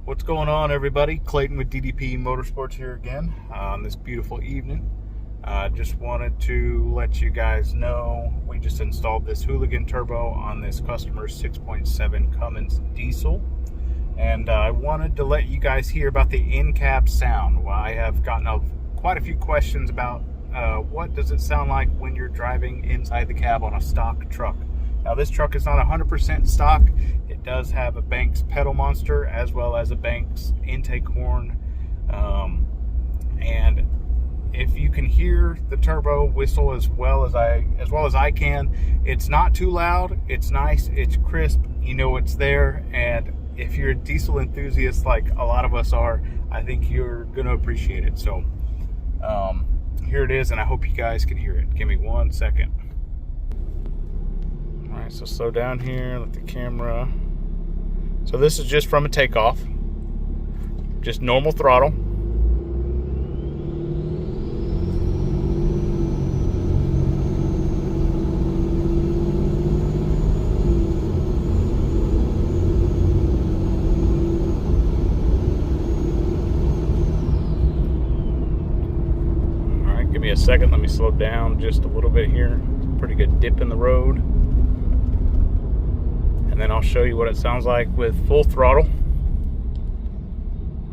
What's going on, everybody? Clayton with DDP Motorsports here again on this beautiful evening. Just wanted to let you guys know we just installed this Hooligan Turbo on this customer's 6.7 Cummins diesel, and I wanted to let you guys hear about the in-cab sound. Well, I have gotten quite a few questions about what does it sound like when you're driving inside the cab on a stock truck. Now, this truck is not 100% stock. It does have a Banks pedal monster as well as a Banks intake horn, and if you can hear the turbo whistle as well as I can, it's not too loud. It's nice. It's crisp. You know it's there. And if you're a diesel enthusiast like a lot of us are, I think you're gonna appreciate it. So here it is, and I hope you guys can hear it. Give me 1 second. All right, so slow down here, let the camera. So this is just from a takeoff, just normal throttle. All right, give me a second, let me slow down just a little bit here. Pretty good dip in the road. And then I'll show you what it sounds like with full throttle.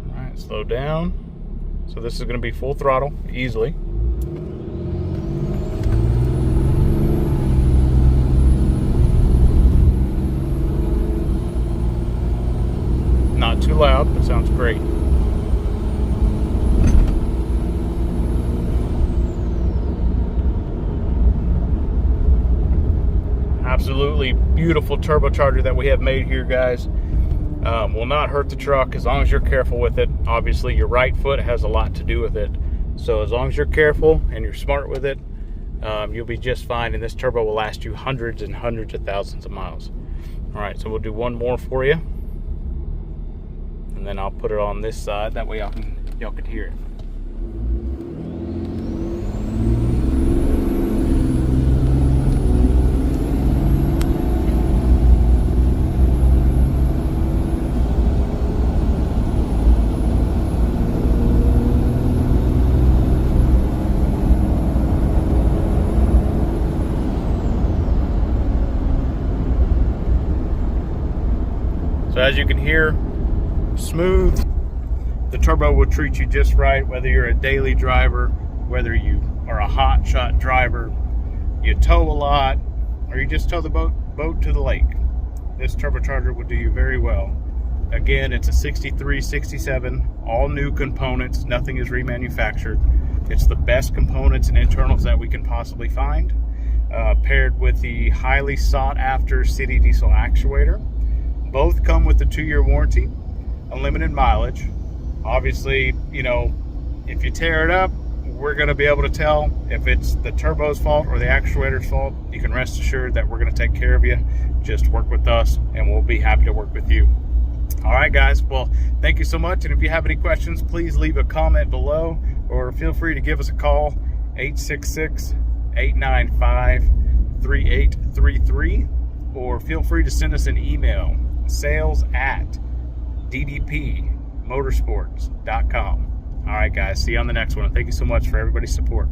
All right, slow down. So this is going to be full throttle easily. Not too loud, but sounds great. Absolutely beautiful turbocharger that we have made here, guys. Will not hurt the truck as long as you're careful with it. Obviously, your right foot has a lot to do with it. So as long as you're careful and you're smart with it, you'll be just fine. And this turbo will last you hundreds and hundreds of thousands of miles. All right, so we'll do one more for you. And then I'll put it on this side. That way y'all can hear it. So as you can hear, smooth. The turbo will treat you just right, whether you're a daily driver, whether you are a hot shot driver, you tow a lot, or you just tow the boat to the lake. This turbocharger will do you very well. Again, it's a 63, 67, all new components, nothing is remanufactured. It's the best components and internals that we can possibly find, paired with the highly sought after city diesel actuator. Both come with a 2-year warranty, unlimited mileage. Obviously, you know, if you tear it up, we're going to be able to tell if it's the turbo's fault or the actuator's fault. You can rest assured that we're going to take care of you. Just work with us and we'll be happy to work with you. All right, guys. Well, thank you so much. And if you have any questions, please leave a comment below or feel free to give us a call, 866-895-3833, or feel free to send us an email, sales@ddpmotorsports.com. All right, guys, see you on the next one. Thank you so much for everybody's support.